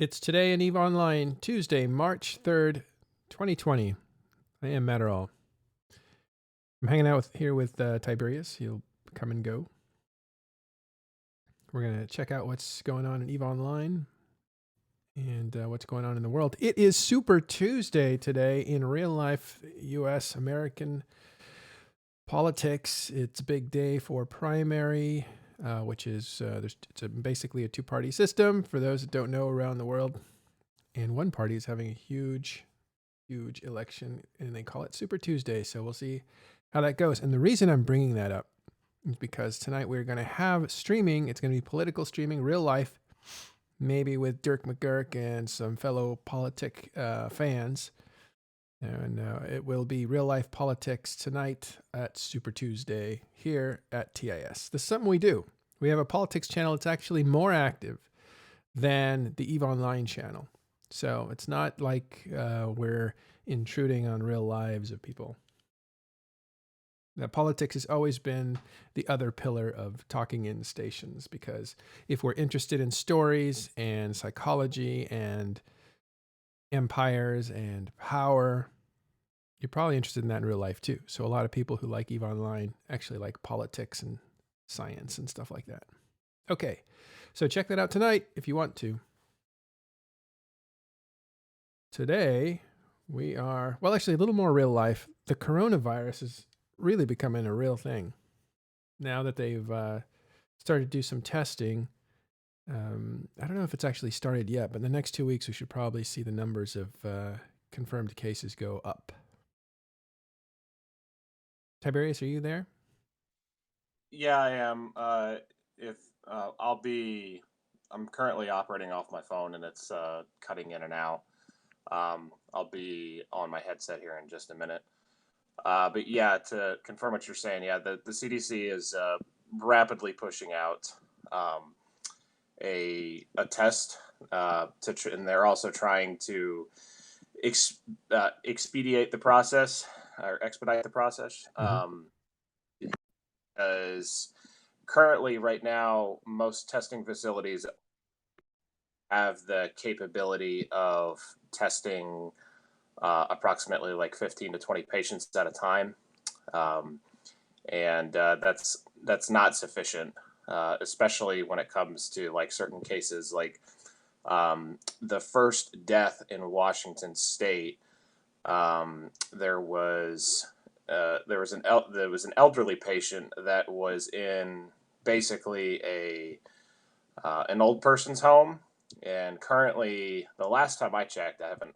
It's Today in EVE Online, Tuesday, March 3rd, 2020. I am Matterall. I'm hanging out here with Tiberius. He'll come and go. We're going to check out what's going on in EVE Online and what's going on in the world. It is Super Tuesday today in real life U.S. American politics. It's a big day for primary, which is it's basically a two-party system for those that don't know around the world. And one party is having a huge election, and they call it Super Tuesday. So we'll see how that goes. And the reason I'm bringing that up is because tonight we're going to have streaming. It's going to be political streaming, real life, maybe with Dirk McGurk and some fellow politic fans. And it will be real life politics tonight at Super Tuesday here at TIS. This is something we do. We have a politics channel that's actually more active than the EVE Online channel. So it's not like we're intruding on real lives of people. Now, politics has always been the other pillar of talking in stations, because if we're interested in stories and psychology and empires and power, you're probably interested in that in real life too. So a lot of people who like EVE Online actually like politics and science and stuff like that. Okay, so check that out tonight if you want to. Today, we are, well, actually a little more real life. The coronavirus is really becoming a real thing. Now that they've started to do some testing, I don't know if it's actually started yet, but in the next 2 weeks, we should probably see the numbers of confirmed cases go up. Tiberius, are you there? Yeah, I am. I'm currently operating off my phone and it's cutting in and out. I'll be on my headset here in just a minute. But yeah, to confirm what you're saying, yeah, the CDC is rapidly pushing out a test and they're also trying to expedite the process or expedite the process. Because currently, right now, most testing facilities have the capability of testing approximately like 15 to 20 patients at a time. And that's not sufficient, especially when it comes to like certain cases, like the first death in Washington State. There was an elderly patient that was in basically an old person's home, and currently, the last time I checked, I haven't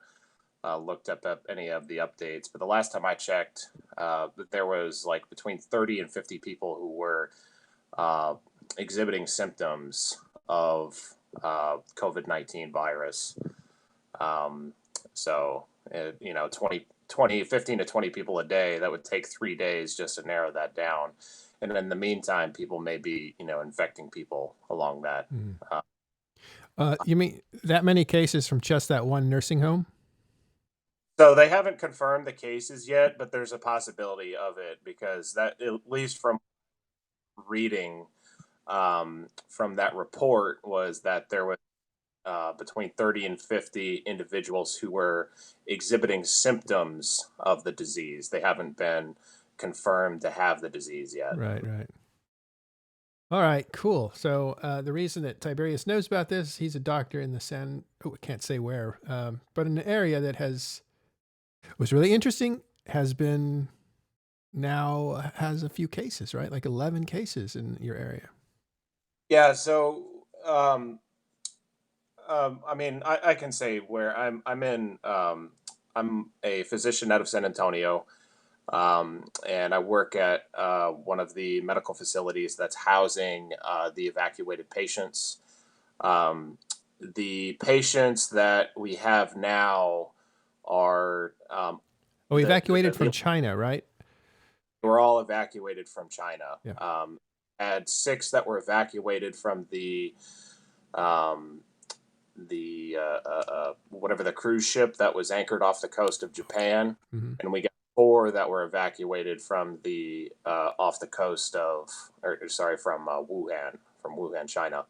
looked up any of the updates, but the last time I checked, that there was like between 30 and 50 people who were exhibiting symptoms of COVID-19 virus. So, 15 to 20 people a day, that would take 3 days just to narrow that down. And in the meantime, people may be, infecting people along that. You mean that many cases from just that one nursing home? So they haven't confirmed the cases yet, but there's a possibility of it, because that, at least from reading from that report, was that there was between 30 and 50 individuals who were exhibiting symptoms of the disease. They haven't been confirmed to have the disease yet. Right. All right, cool. So the reason that Tiberius knows about this, he's a doctor in the I can't say where, but in an area that was really interesting, has a few cases, right? Like 11 cases in your area. Yeah, so I mean, I can say where I'm in. I'm a physician out of San Antonio, and I work at one of the medical facilities that's housing the evacuated patients. The patients that we have now are evacuated from China, right? We're all evacuated from China. Yeah. Had 6 that were evacuated from the whatever the cruise ship that was anchored off the coast of Japan, and we got 4 that were evacuated from the off the coast of, from Wuhan, China.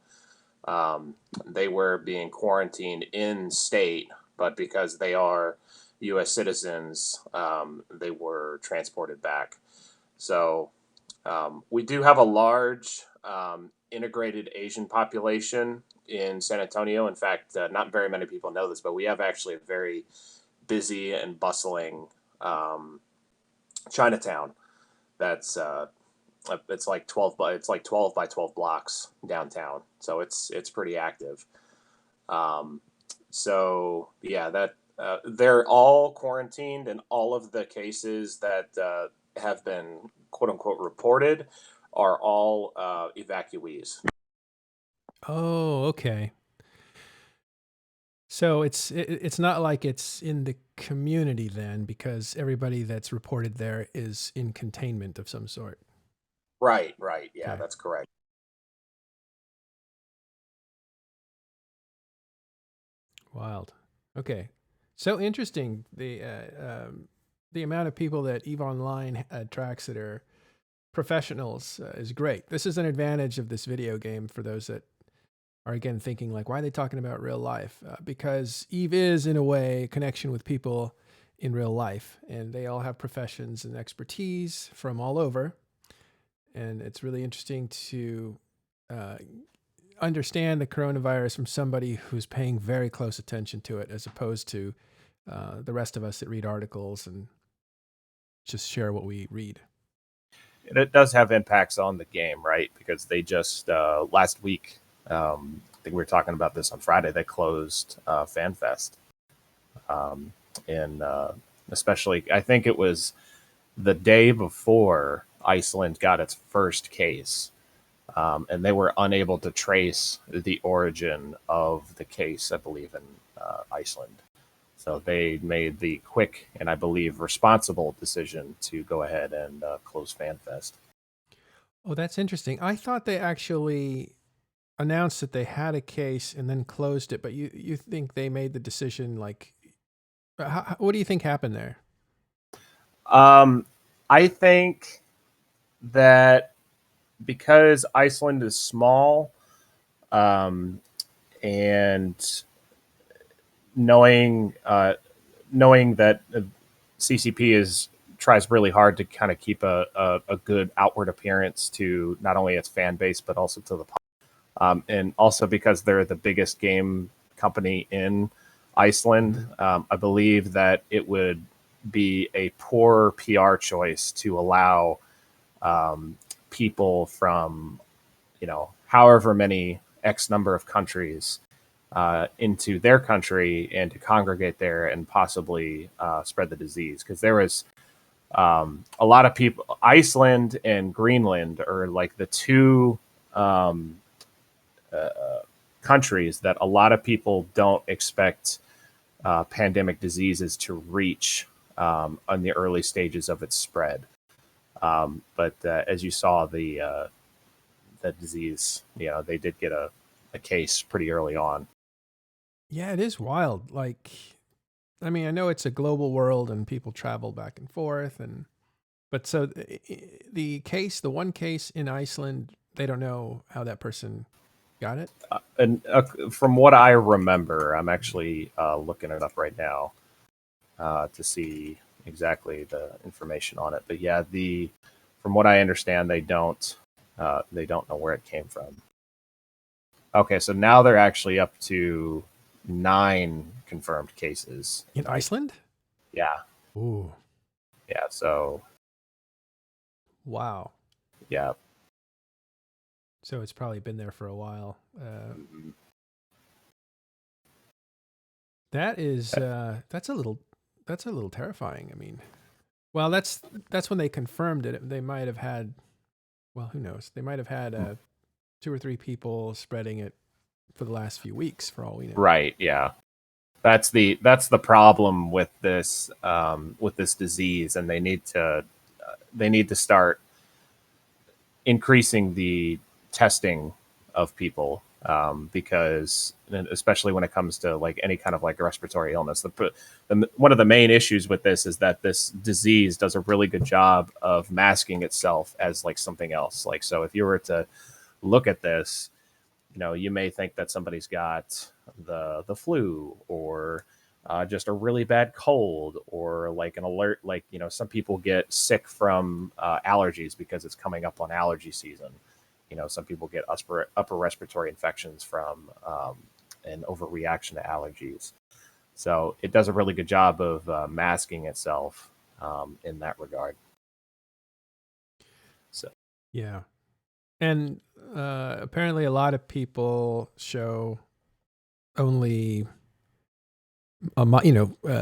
They were being quarantined in state, but because they are U.S. citizens, they were transported back. So we do have a large integrated Asian population in San Antonio. In fact, not very many people know this, but we have actually a very busy and bustling Chinatown. That's it's like 12 by 12 blocks downtown, so it's pretty active. Um, so yeah, that they're all quarantined, and all of the cases that have been quote unquote reported are all evacuees. Oh, okay. So it's not like it's in the community then, because everybody that's reported there is in containment of some sort. Right, right, yeah, Okay. that's correct. Wild. Okay. So interesting. The amount of people that EVE Online attracts that are professionals is great. This is an advantage of this video game for those that are again thinking like, why are they talking about real life? Because EVE is in a way a connection with people in real life, and they all have professions and expertise from all over, and it's really interesting to uh, understand the coronavirus from somebody who's paying very close attention to it, as opposed to the rest of us that read articles and just share what we read. And it does have impacts on the game, right? Because they just last week, I think we were talking about this on Friday. They closed FanFest, and especially I think it was the day before Iceland got its first case, and they were unable to trace the origin of the case. I believe in Iceland. So they made the quick and I believe responsible decision to go ahead and close FanFest. Oh, that's interesting. I thought they actually announced that they had a case and then closed it, but you think they made the decision like what do you think happened there? I think that because Iceland is small, um, and knowing knowing that CCP is tries really hard to kind of keep a good outward appearance to not only its fan base but also to the public. And also because they're the biggest game company in Iceland, I believe that it would be a poor PR choice to allow people from however many X number of countries into their country and to congregate there and possibly spread the disease, because there was a lot of people. Iceland and Greenland are like the two countries that a lot of people don't expect pandemic diseases to reach on the early stages of its spread. But as you saw, the disease, they did get a case pretty early on. Yeah, it is wild. Like, I mean, I know it's a global world and people travel back and forth, but so the one case in Iceland, they don't know how that person got it. And from what I remember, I'm actually looking it up right now to see exactly the information on it. But yeah, from what I understand, they don't know where it came from. Okay, so now they're actually up to 9 confirmed cases In Iceland? Yeah, Ooh, yeah. So wow. yeah, So it's probably been there for a while. That is that's a little terrifying. I mean, well, that's when they confirmed it. They might have had, well, who knows? They might have had 2 or 3 people spreading it for the last few weeks, for all we know. right. Yeah, that's the problem with this disease, and they need to start increasing the testing of people, because especially when it comes to like any kind of like respiratory illness, one of the main issues with this is that this disease does a really good job of masking itself as like something else. Like, so if you were to look at this, you may think that somebody's got the flu, or just a really bad cold, or like an alert. Like, some people get sick from allergies because it's coming up on allergy season. Some people get upper respiratory infections from an overreaction to allergies. So it does a really good job of masking itself in that regard. So Yeah. And apparently a lot of people show only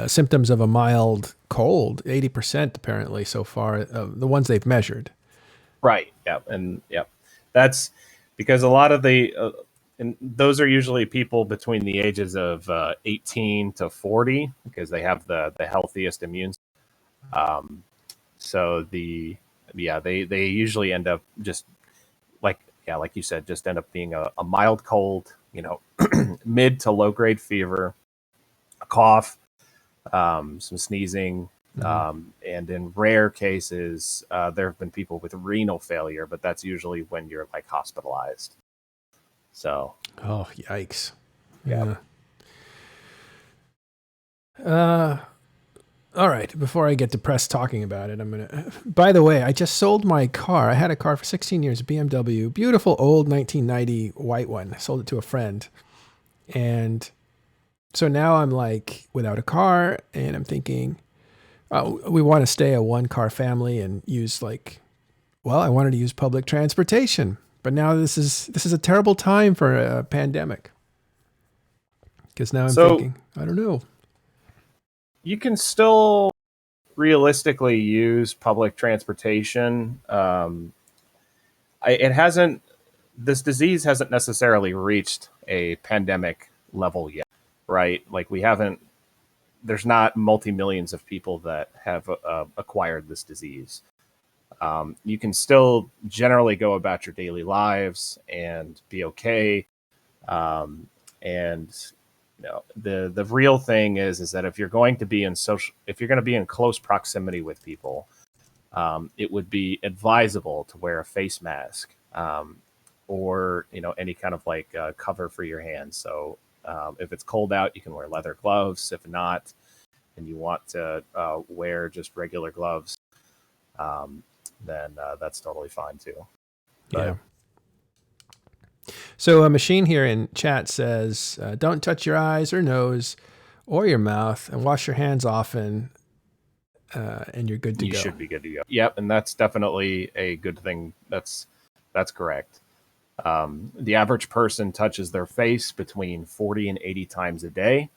symptoms of a mild cold. 80% apparently so far, the ones they've measured. right, yeah, and yeah, that's because a lot of and those are usually people between the ages of 18 to 40, because they have the healthiest immune. Um, so they usually end up just like you said, just end up being a mild cold, mid to low grade fever, a cough, some sneezing, and in rare cases, there have been people with renal failure, but that's usually when you're like hospitalized. So, Oh, yikes. yeah. All right. Before I get depressed talking about it, by the way, I just sold my car. I had a car for 16 years, a BMW, beautiful old 1990 white one. I sold it to a friend. And so now I'm like without a car, and I'm thinking, we want to stay a one car family and use I wanted to use public transportation, but now this is a terrible time for a pandemic. Because now I'm thinking, I don't know. You can still realistically use public transportation. This disease hasn't necessarily reached a pandemic level yet, right? Like there's not multi-millions of people that have acquired this disease. You can still generally go about your daily lives and be okay. And the real thing is that if you're going to be if you're going to be in close proximity with people, it would be advisable to wear a face mask, or any kind of like cover for your hands. So if it's cold out, you can wear leather gloves. If not, and you want to wear just regular gloves, then that's totally fine too. But, yeah. So a machine here in chat says, don't touch your eyes or nose or your mouth, and wash your hands often, and you're good to go. You should be good to go. Yep, and that's definitely a good thing. That's correct. The average person touches their face between 40 and 80 times a day.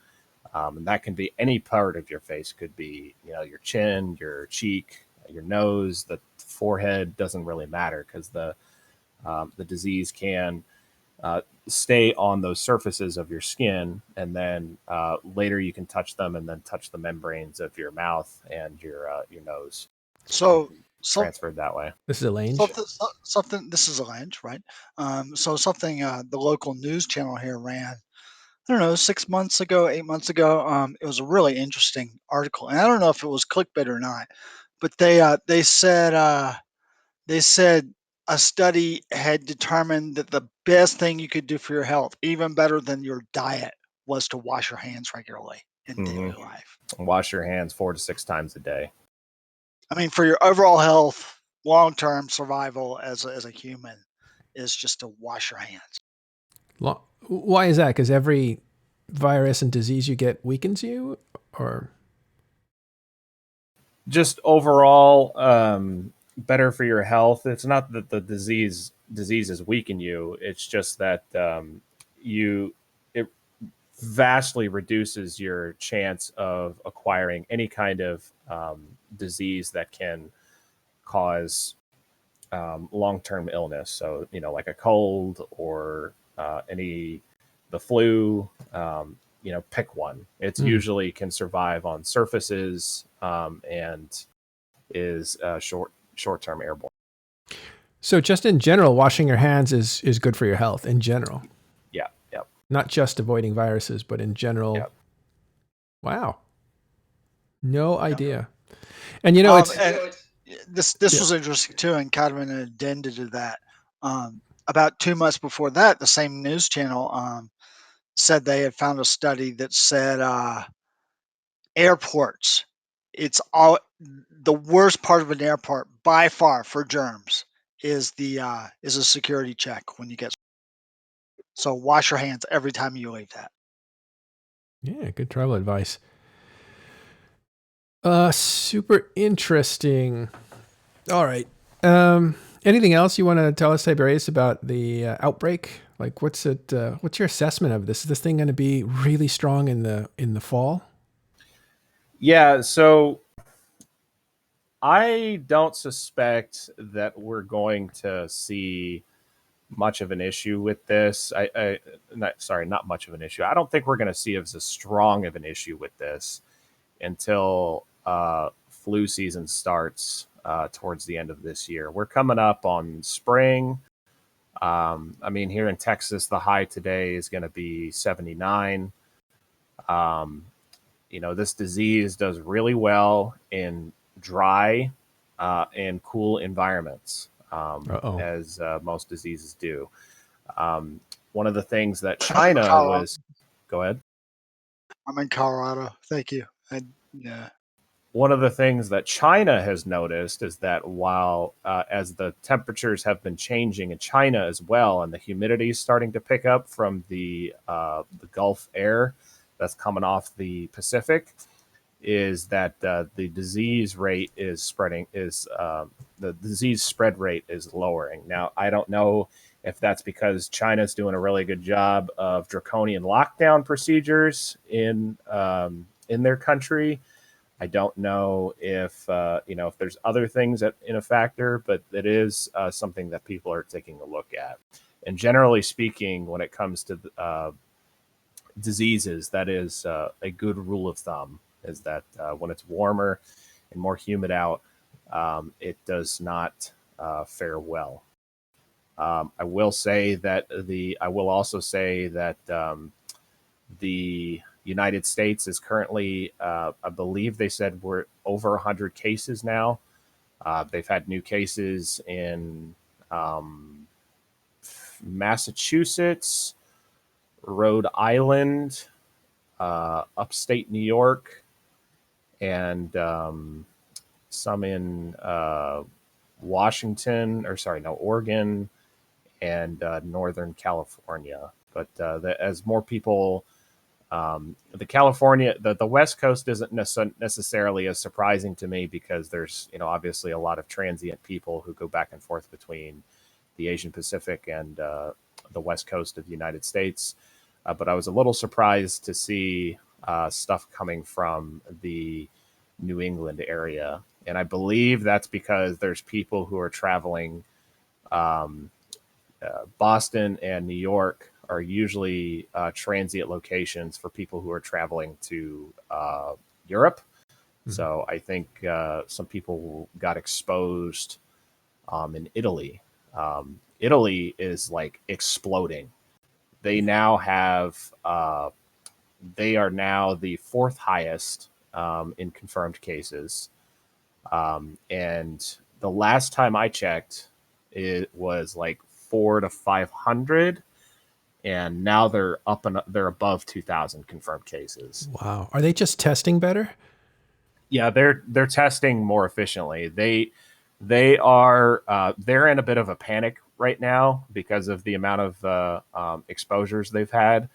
And that can be any part of your face. Could be, your chin, your cheek, your nose, the forehead. Doesn't really matter, because the disease can stay on those surfaces of your skin, and then later you can touch them, and then touch the membranes of your mouth and your nose. So transferred that way. This is a lange. Something. This is a lange, right? So something the local news channel here ran. I don't know, 6 months ago, 8 months ago. It was a really interesting article, and I don't know if it was clickbait or not, but they said a study had determined that the best thing you could do for your health, even better than your diet, was to wash your hands regularly in daily life. Wash your hands 4 to 6 times a day. I mean, for your overall health, long-term survival as a human, is just to wash your hands. Why is that? Because every virus and disease you get weakens you, or just overall better for your health? It's not that the diseases weaken you. It's just that it vastly reduces your chance of acquiring any kind of disease that can cause long-term illness. So, like a cold or the flu, pick one. It's usually can survive on surfaces and is short-term airborne. So just in general, washing your hands is good for your health in general. Yeah. Yep. Not just avoiding viruses, but in general. Yep. Wow. No idea. And it's this was interesting too, and kind of an addenda to that. about 2 months before that, the same news channel said they had found a study that said airports, it's all the worst part of an airport by far for germs is a security check when you get. So wash your hands every time you leave that. Yeah, good travel advice. Super interesting. All right. Anything else you want to tell us, Tiberius, about the outbreak? Like, what's it? What's your assessment of this? Is this thing going to be really strong in the fall? Yeah, so I don't suspect that we're going to see much of an issue with this. Not much of an issue. I don't think we're going to see as strong of an issue with this until flu season starts towards the end of this year. We're coming up on spring. I mean, here in Texas, the high today is going to be 79. Um, this disease does really well in dry and cool environments, Uh-oh. as most diseases do. One of the things that I'm in China Colorado. was, go ahead. I'm in Colorado. Thank you. Yeah. One of the things that China has noticed is that while as the temperatures have been changing in China as well, and the humidity is starting to pick up from the Gulf air that's coming off the Pacific, is that the disease rate is spreading is the disease spread rate is lowering. Now, I don't know if that's because China's doing a really good job of draconian lockdown procedures in their country. I don't know if if there's other things that in a factor, but it is something that people are taking a look at. And generally speaking, when it comes to diseases, that is a good rule of thumb, is that when it's warmer and more humid out, it does not fare well. I will also say that the United States is currently, I believe they said we're over 100 cases now. They've had new cases in Massachusetts, Rhode Island, upstate New York, and some in Oregon, and Northern California. But as more people, the West Coast isn't necessarily as surprising to me, because there's obviously a lot of transient people who go back and forth between the Asian Pacific and the West Coast of the United States. But I was a little surprised to see stuff coming from the New England area. And I believe that's because there's people who are traveling. Boston and New York are usually transient locations for people who are traveling to Europe. Mhm. So I think some people got exposed in Italy. Italy is like exploding. They now have they are now the fourth highest in confirmed cases, and the last time I checked, it was like 400 to 500, and now they're above 2,000 confirmed cases. Wow. Are they just testing better? Yeah, they're testing more efficiently. They're in a bit of a panic right now because of the amount of exposures they've had.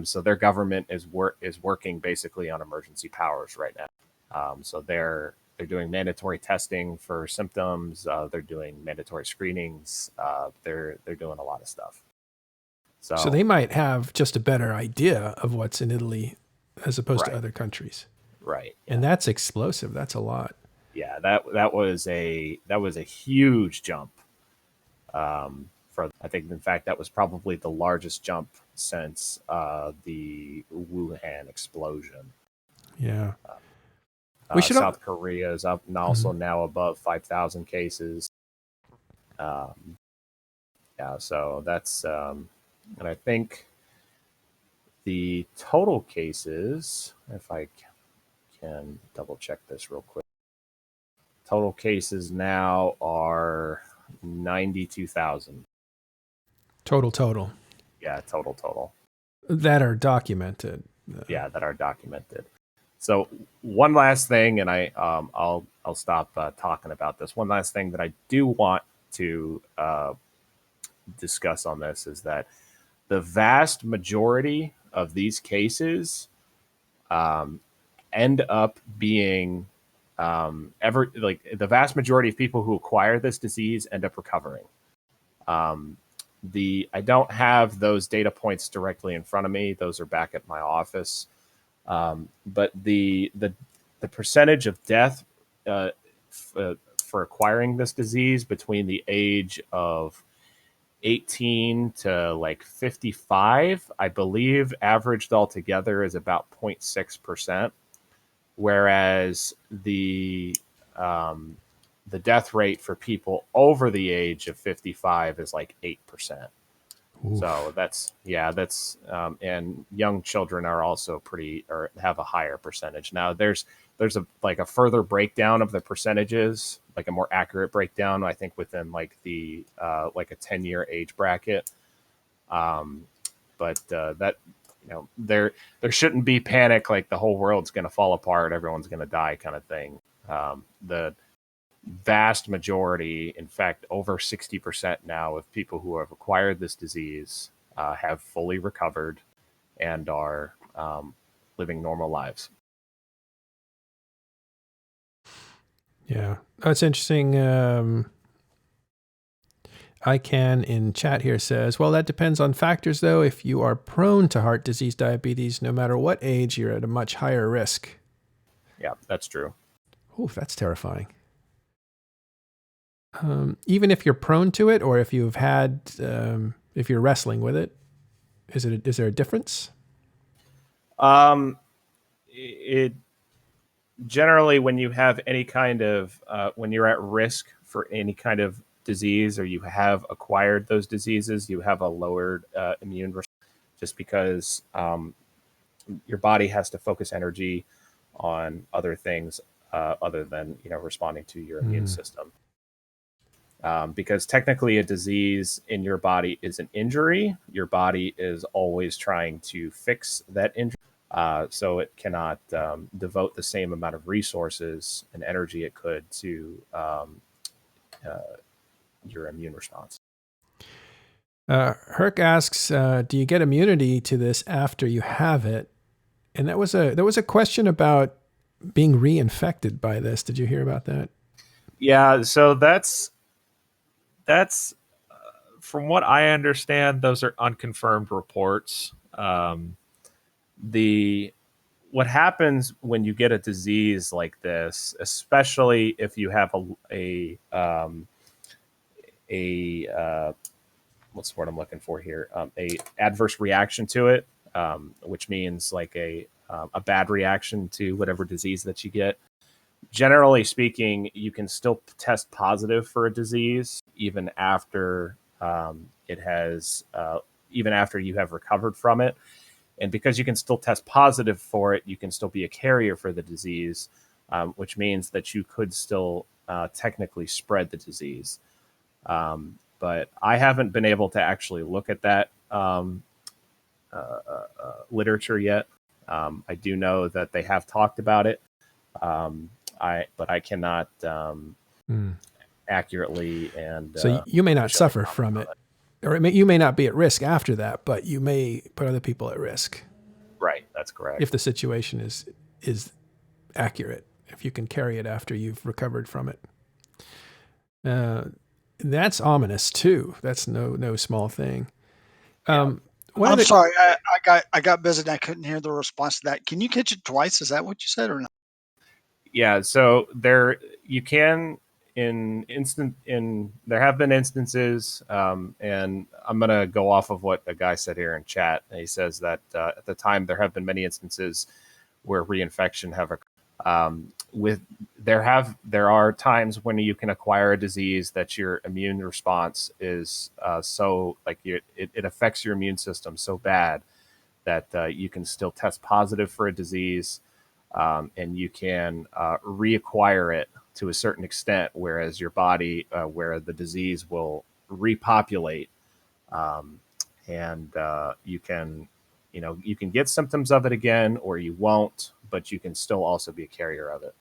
So their government is working basically on emergency powers right now. So they're doing mandatory testing for symptoms. They're doing mandatory screenings. They're doing a lot of stuff. So they might have just a better idea of what's in Italy as opposed to Right. other countries. Right. And that's explosive. That's a lot. Yeah, that was a huge jump. I think, in fact, that was probably the largest jump since the Wuhan explosion. Yeah. We should South Korea is up and also Mhm. now above 5,000 cases. Yeah, so that's and I think the total cases, if I can double check this real quick, total cases now are 92,000. Total. Yeah, total. That are documented. Yeah, that are documented. So one last thing, and I'll stop talking about this. One last thing that I do want to discuss on this is that the vast majority of these cases end up being the vast majority of people who acquire this disease end up recovering. I don't have those data points directly in front of me; those are back at my office. But the percentage of death for acquiring this disease between the age of 18 to like 55, I believe, averaged altogether is about 0.6%, whereas the death rate for people over the age of 55 is like 8%. Oof. So that's and young children are also or have a higher percentage. Now there's a further breakdown of the percentages, like a more accurate breakdown, I think within like a 10-year age bracket. But that, there shouldn't be panic like the whole world's going to fall apart, everyone's going to die kind of thing. The vast majority, in fact, over 60% now of people who have acquired this disease have fully recovered and are living normal lives. Yeah, that's interesting. ICANN in chat here says, well, that depends on factors, though. If you are prone to heart disease, diabetes, no matter what age, you're at a much higher risk. Yeah, that's true. Oof, that's terrifying. Even if you're prone to it, or if you've had, if you're wrestling with it, is there a difference? It generally, when you have any kind of when you're at risk for any kind of disease, or you have acquired those diseases, you have a lowered immune response, just because your body has to focus energy on other things other than responding to your immune system. Because technically a disease in your body is an injury. Your body is always trying to fix that injury. So it cannot devote the same amount of resources and energy it could to your immune response. Herc asks, do you get immunity to this after you have it? And there was a question about being reinfected by this. Did you hear about that? Yeah, so that's from what I understand, those are unconfirmed reports. What happens when you get a disease like this, especially if you have a what's the word I'm looking for here? A adverse reaction to it, which means like a bad reaction to whatever disease that you get. Generally speaking, you can still test positive for a disease even after even after you have recovered from it. And because you can still test positive for it, you can still be a carrier for the disease, which means that you could still technically spread the disease. But I haven't been able to actually look at that literature yet. I do know that they have talked about it, but I cannot accurately and so you may not suffer from it, or you may not be at risk after that, but you may put other people at risk. Right, that's correct. If the situation is accurate, if you can carry it after you've recovered from it. That's ominous too. That's no small thing. I'm sorry, I got busy and I couldn't hear the response to that. Can you catch it twice? Is that what you said or not? Yeah, so you can there have been instances, and I'm gonna go off of what a guy said here in chat. He says that at the time there have been many instances where reinfection have occurred. There are times when you can acquire a disease that your immune response is it affects your immune system so bad that you can still test positive for a disease, and you can reacquire it to a certain extent, whereas your body, where the disease will repopulate um, and you can, you can get symptoms of it again, or you won't, but you can still also be a carrier of it.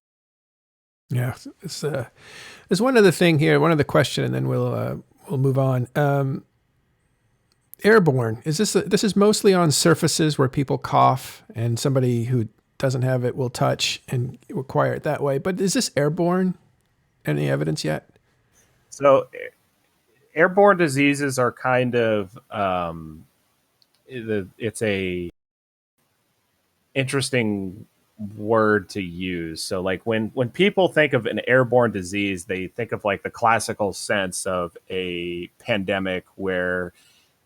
Yeah, there's one other thing here, one other question, and then we'll move on. Airborne, is this is mostly on surfaces where people cough and somebody who doesn't have it will touch and acquire it that way. But is this airborne? Any evidence yet? So airborne diseases are kind of it's a interesting word to use. So like when people think of an airborne disease, they think of like the classical sense of a pandemic where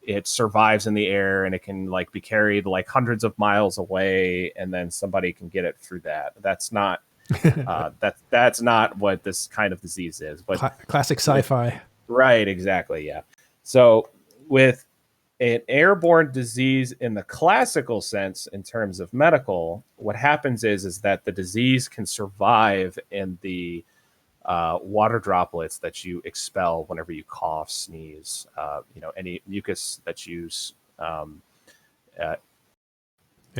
it survives in the air and it can like be carried like hundreds of miles away, and then somebody can get it through that. That's not that's not what this kind of disease is. But classic sci-fi. Right, exactly, yeah. So with an airborne disease in the classical sense, in terms of medical, what happens is that the disease can survive in the water droplets that you expel whenever you cough, sneeze, any mucus that you uh,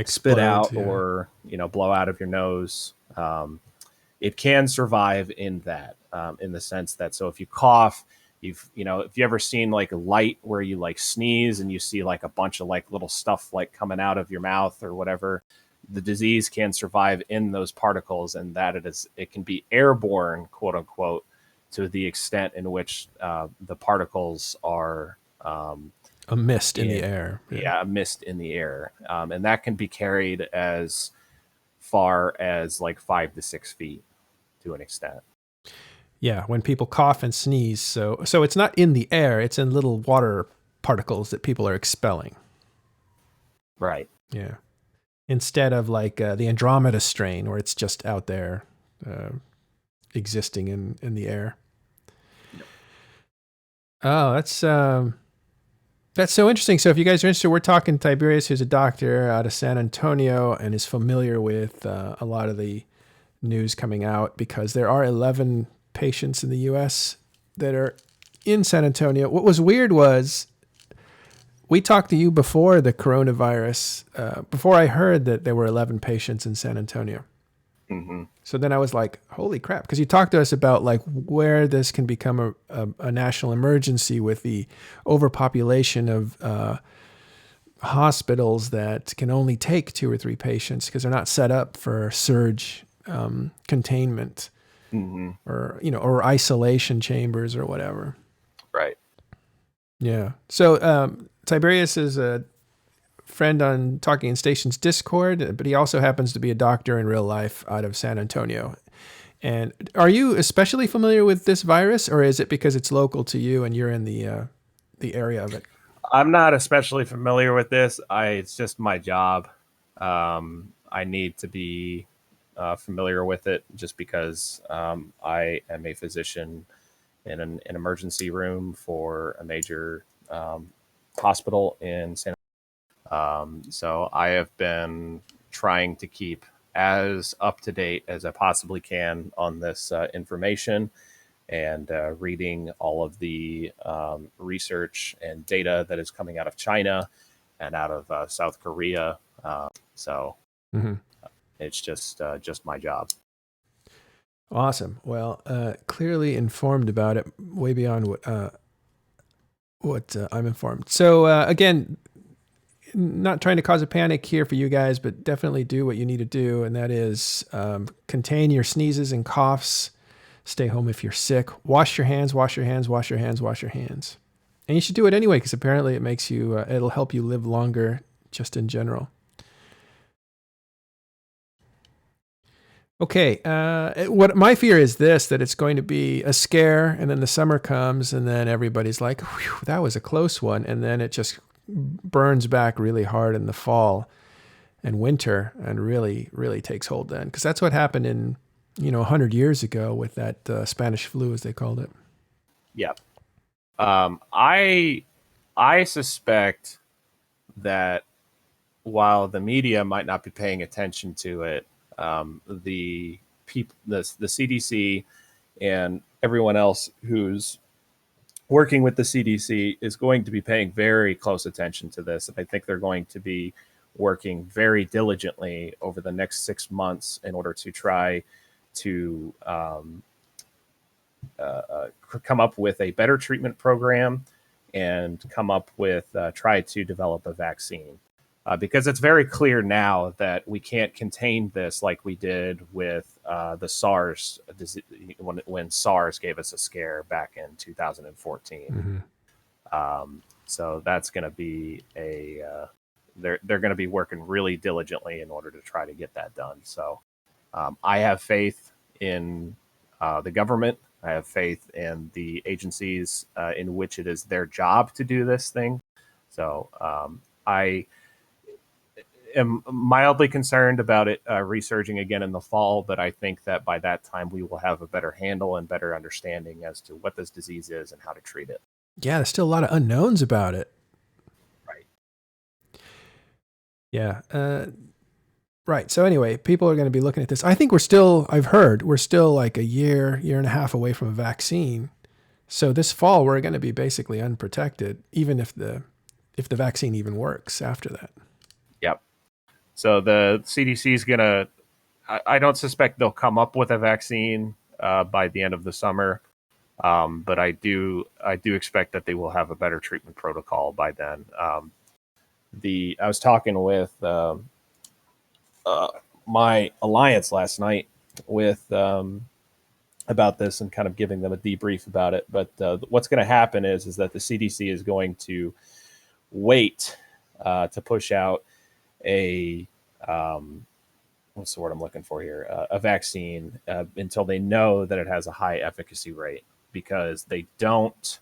spit out, Yeah. or blow out of your nose. It can survive in that, in the sense that, so if you cough, if you ever seen like a light where you like sneeze and you see like a bunch of like little stuff like coming out of your mouth or whatever, the disease can survive in those particles, and that it can be airborne, quote unquote, to the extent in which the particles are a mist in the air. Yeah, a mist in the air, and that can be carried as far as like 5 to 6 feet to an extent. Yeah, when people cough and sneeze. So it's not in the air, it's in little water particles that people are expelling. Right. Yeah. Instead of like the Andromeda strain, where it's just out there existing in the air. Yep. Oh, that's so interesting. So if you guys are interested, we're talking Tiberius, who's a doctor out of San Antonio and is familiar with a lot of the news coming out, because there are 11 patients in the U.S. that are in San Antonio. What was weird was we talked to you before the coronavirus, before I heard that there were 11 patients in San Antonio. Mm-hmm. So then I was like, holy crap. Because you talked to us about like where this can become a national emergency with the overpopulation of hospitals that can only take 2 or 3 patients because they're not set up for surge containment. Mm-hmm. or isolation chambers or whatever. Right. Yeah. So Tiberius is a friend on Talking in Stations Discord, but he also happens to be a doctor in real life out of San Antonio. And are you especially familiar with this virus, or is it because it's local to you and you're in the area of it? I'm not especially familiar with this. It's just my job. I need to be familiar with it just because I am a physician in an emergency room for a major hospital in San Antonio. So I have been trying to keep as up to date as I possibly can on this information, and reading all of the research and data that is coming out of China and out of South Korea. So Mm-hmm. it's just my job. Awesome. Well, clearly informed about it, way beyond what I'm informed. So again, not trying to cause a panic here for you guys, but definitely do what you need to do, and that is contain your sneezes and coughs. Stay home if you're sick. Wash your hands, wash your hands, wash your hands, wash your hands. And you should do it anyway, because apparently it makes you, it'll help you live longer just in general. Okay, what my fear is this, that it's going to be a scare, and then the summer comes, and then everybody's like, whew, that was a close one, and then it just burns back really hard in the fall and winter, and really, really takes hold then. Because that's what happened in 100 years ago with that Spanish flu, as they called it. Yeah. I suspect that while the media might not be paying attention to it, the CDC and everyone else who's working with the CDC, is going to be paying very close attention to this. And I think they're going to be working very diligently over the next 6 months in order to try to come up with a better treatment program and come up with try to develop a vaccine. Because it's very clear now that we can't contain this like we did with the SARS disease, when SARS gave us a scare back in 2014. So that's going to be they're going to be working really diligently in order to try to get that done. So I have faith in the government. I have faith in the agencies in which it is their job to do this thing. So I am mildly concerned about it resurging again in the fall, but I think that by that time we will have a better handle and better understanding as to what this disease is and how to treat it. Yeah, there's still a lot of unknowns about it. Right. Yeah. Right. So anyway, people are going to be looking at this. I think I've heard we're still like a year and a half away from a vaccine. So this fall, we're going to be basically unprotected, even if the vaccine even works after that. Yep. So the CDC is going to, I don't suspect they'll come up with a vaccine by the end of the summer. But I do expect that they will have a better treatment protocol by then. I was talking with my alliance last night with about this and kind of giving them a debrief about it. But what's going to happen is that the CDC is going to wait to push out a what's the word I'm looking for here? A vaccine until they know that it has a high efficacy rate, because they don't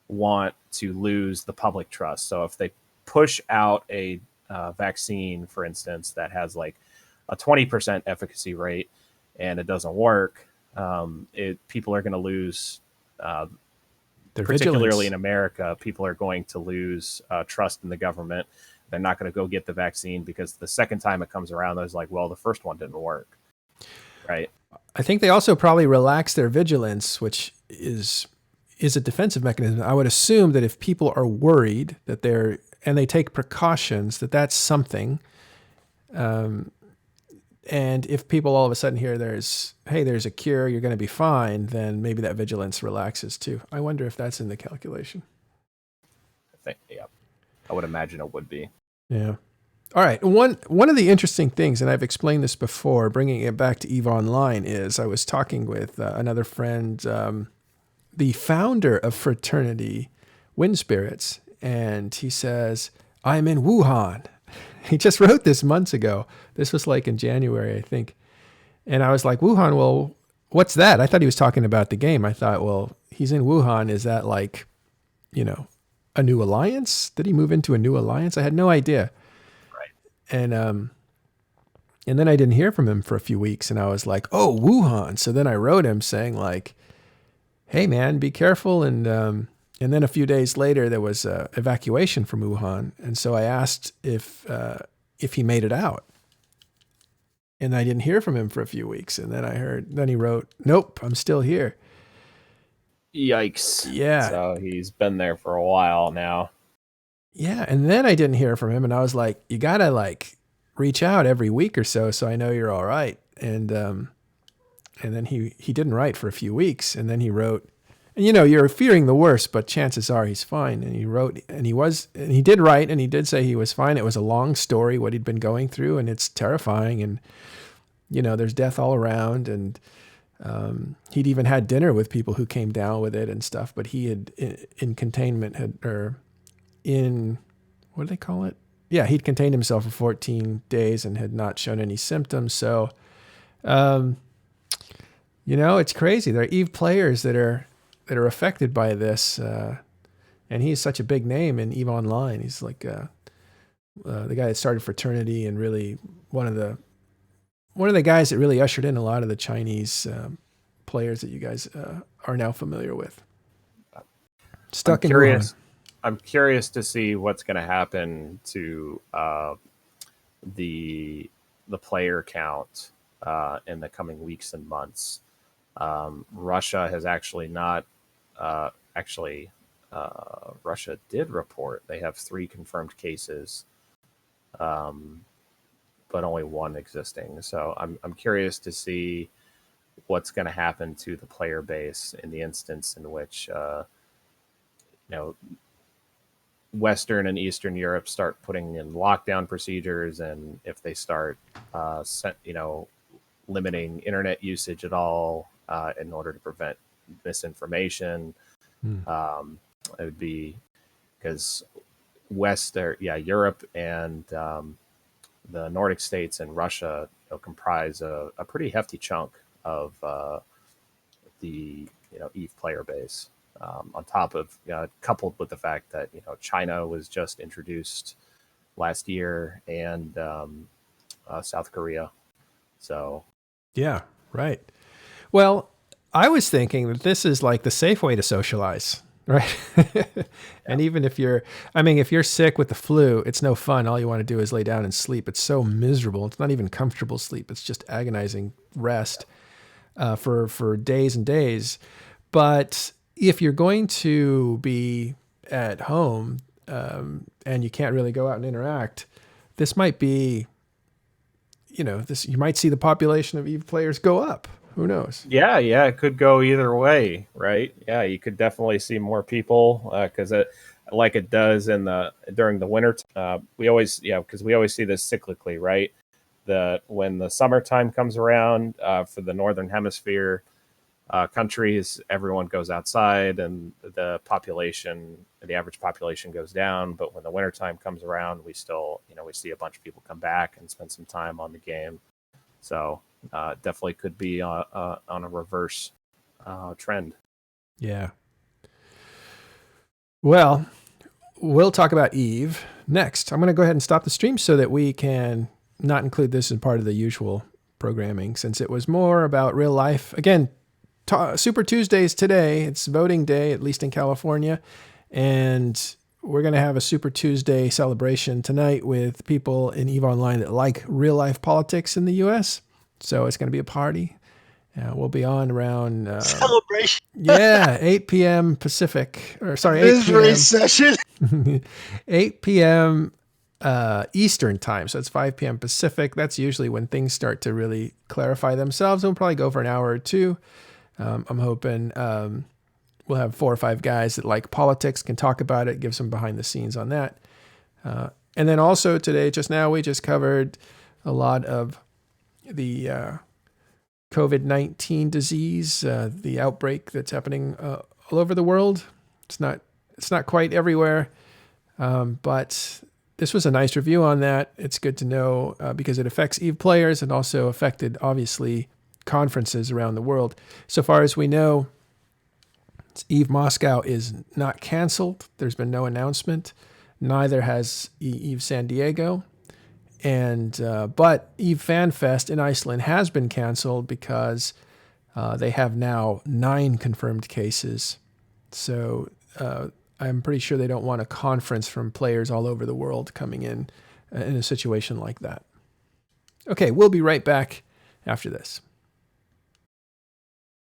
want to lose the public trust. So if they push out a vaccine, for instance, that has like a 20% efficacy rate and it doesn't work, people are going to lose, particularly vigilance. in America, people are going to lose trust in the government. They're not going to go get the vaccine because the second time it comes around, there's like, well, the first one didn't work. Right. I think they also probably relax their vigilance, which is a defensive mechanism. I would assume that if people are worried that and they take precautions, that's something. And if people all of a sudden hear there's a cure, you're going to be fine, then maybe that vigilance relaxes too. I wonder if that's in the calculation. Yeah, I would imagine it would be. Yeah. All right. One of the interesting things, and I've explained this before, bringing it back to EVE Online, is I was talking with another friend, the founder of fraternity Wind Spirits, and he says, I'm in Wuhan. He just wrote this months ago. This was like in January, I think. And I was like, Wuhan, well, what's that? I thought he was talking about the game. I thought, well, he's in Wuhan. Is that like, a new alliance? Did he move into a new alliance? I had no idea. And then I didn't hear from him for a few weeks, and I was like, oh, Wuhan. So then I wrote him saying like, hey man, be careful. And then a few days later there was evacuation from Wuhan. And so I asked if he made it out, and I didn't hear from him for a few weeks. And then he wrote, nope, I'm still here. Yikes. Yeah. So he's been there for a while now. Yeah. And then I didn't hear from him, and I was like, you got to like reach out every week or so I know you're all right. And then he didn't write for a few weeks, and then he wrote, and you're fearing the worst, but chances are he's fine. And he wrote, and he did write, and he did say he was fine. It was a long story, what he'd been going through, and it's terrifying. And, there's death all around. And he'd even had dinner with people who came down with it and stuff, but he had in containment what do they call it? Yeah, he'd contained himself for 14 days and had not shown any symptoms. So, it's crazy. There are EVE players that are affected by this, and he's such a big name in EVE Online. He's like the guy that started fraternity, and really one of the guys that really ushered in a lot of the Chinese players that you guys are now familiar with. Stuck in Wuhan. I'm curious to see what's going to happen to the player count in the coming weeks and months. Russia has actually not Russia did report they have 3 confirmed cases, but only 1 existing. So I'm curious to see what's going to happen to the player base in the instance in which you know Western and Eastern Europe start putting in lockdown procedures, and if they start limiting internet usage at all in order to prevent misinformation. It would be because Europe and the Nordic states and Russia comprise a pretty hefty chunk of the EVE player base. On top of coupled with the fact that China was just introduced last year, and South Korea. So Yeah, right. Well, I was thinking that this is like the safe way to socialize, right? And even if if you're sick with the flu, it's no fun. All you want to do is lay down and sleep. It's so miserable. It's not even comfortable sleep. It's just agonizing rest for days and days. But if you're going to be at home and you can't really go out and interact, this might be, you might see the population of EVE players go up. Who knows? Yeah, it could go either way, right? Yeah, you could definitely see more people because like it does during the winter. We always see this cyclically, right? When the summertime comes around for the northern hemisphere countries, everyone goes outside and the average population goes down. But when the wintertime comes around, we still we see a bunch of people come back and spend some time on the game. So definitely could be on a reverse trend. Yeah. Well, we'll talk about EVE next. I'm going to go ahead and stop the stream so that we can not include this in part of the usual programming, since it was more about real life. Again, Super Tuesdays today. It's voting day, at least in California. And we're going to have a Super Tuesday celebration tonight with people in EVE Online that like real life politics in the U.S. So it's going to be a party. We'll be on around Celebration. 8 p.m. Pacific, 8 Misery p.m. session. 8 p.m. Eastern time. So it's 5 p.m. Pacific. That's usually when things start to really clarify themselves. We'll probably go for an hour or two. I'm hoping we'll have 4 or 5 guys that like politics, can talk about it, give some behind the scenes on that. And then also today, just now, we just covered a lot of the COVID-19 disease, the outbreak that's happening all over the world. It's not quite everywhere, but this was a nice review on that. It's good to know because it affects EVE players and also affected, obviously, conferences around the world. So far as we know, EVE Moscow is not canceled. There's been no announcement. Neither has EVE San Diego. But EVE FanFest in Iceland has been canceled because they have now 9 confirmed cases. So I'm pretty sure they don't want a conference from players all over the world coming in a situation like that. Okay, we'll be right back after this.